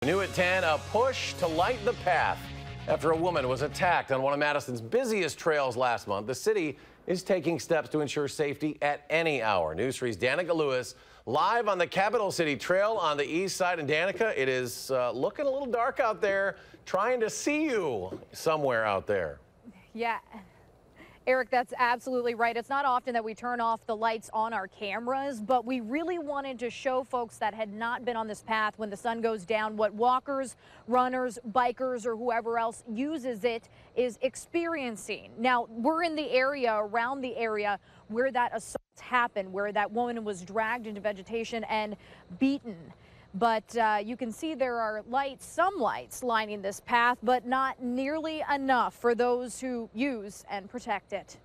New at 10, a push to light the path. After a woman was attacked on one of Madison's busiest trails last month, the city is taking steps to ensure safety at any hour. News 3's Danica Lewis live on the Capital City Trail on the east side. And Danica, it is looking a little dark out there, trying to see you somewhere out there. Yeah. Eric, that's absolutely right. It's not often that we turn off the lights on our cameras, but we really wanted to show folks that had not been on this path when the sun goes down what walkers, runners, bikers, or whoever else uses it is experiencing. Now, we're in the area, around the area where that assault happened, where that woman was dragged into vegetation and beaten. But you can see there are lights, some lights lining this path, but not nearly enough for those who use and protect it.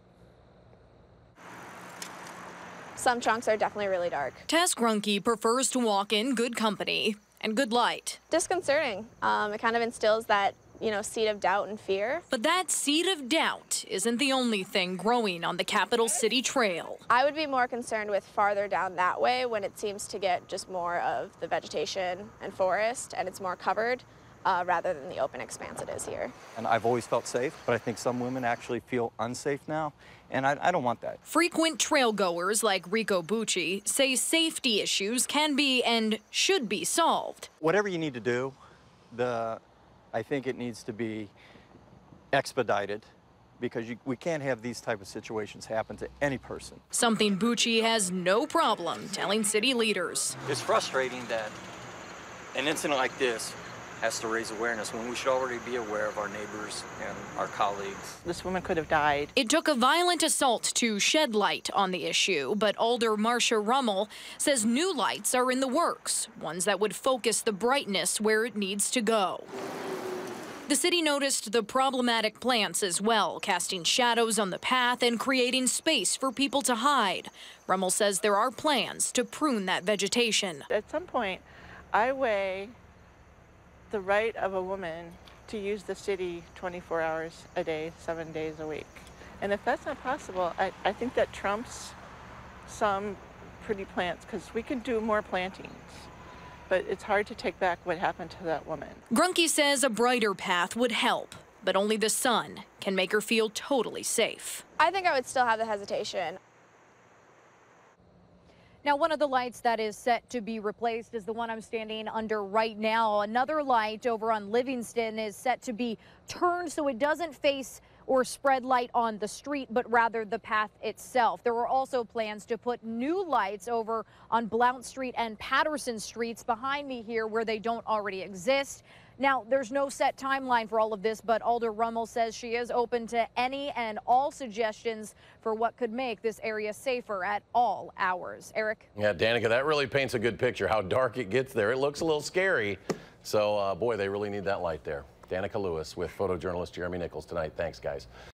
Some chunks are definitely really dark. Tess Grunke prefers to walk in good company and good light. Disconcerting. It kind of instills that, seed of doubt and fear. But that seed of doubt isn't the only thing growing on the Capital City Trail. I would be more concerned with farther down that way when it seems to get just more of the vegetation and forest and it's more covered rather than the open expanse it is here. And I've always felt safe, but I think some women actually feel unsafe now, and I don't want that. Frequent trail goers like Rico Bucci say safety issues can be and should be solved. Whatever you need to do, I think it needs to be expedited because we can't have these type of situations happen to any person. Something Bucci has no problem telling city leaders. It's frustrating that an incident like this has to raise awareness when we should already be aware of our neighbors and our colleagues. This woman could have died. It took a violent assault to shed light on the issue, but Alder Marcia Rummel says new lights are in the works, ones that would focus the brightness where it needs to go. The city noticed the problematic plants as well, casting shadows on the path and creating space for people to hide. Rummel says there are plans to prune that vegetation. At some point, I weigh the right of a woman to use the city 24 hours a day, 7 days a week. And if that's not possible, I think that trumps some pretty plants because we can do more plantings. But it's hard to take back what happened to that woman. Grunke says a brighter path would help, but only the sun can make her feel totally safe. I think I would still have the hesitation. Now, one of the lights that is set to be replaced is the one I'm standing under right now. Another light over on Livingston is set to be turned so it doesn't face or spread light on the street, but rather the path itself. There were also plans to put new lights over on Blount Street and Paterson streets behind me here where they don't already exist. Now, there's no set timeline for all of this, but Alder Rummel says she is open to any and all suggestions for what could make this area safer at all hours. Eric? Yeah, Danica, that really paints a good picture how dark it gets there. It looks a little scary. So, boy, they really need that light there. Danica Lewis with photojournalist Jeremy Nichols tonight. Thanks, guys.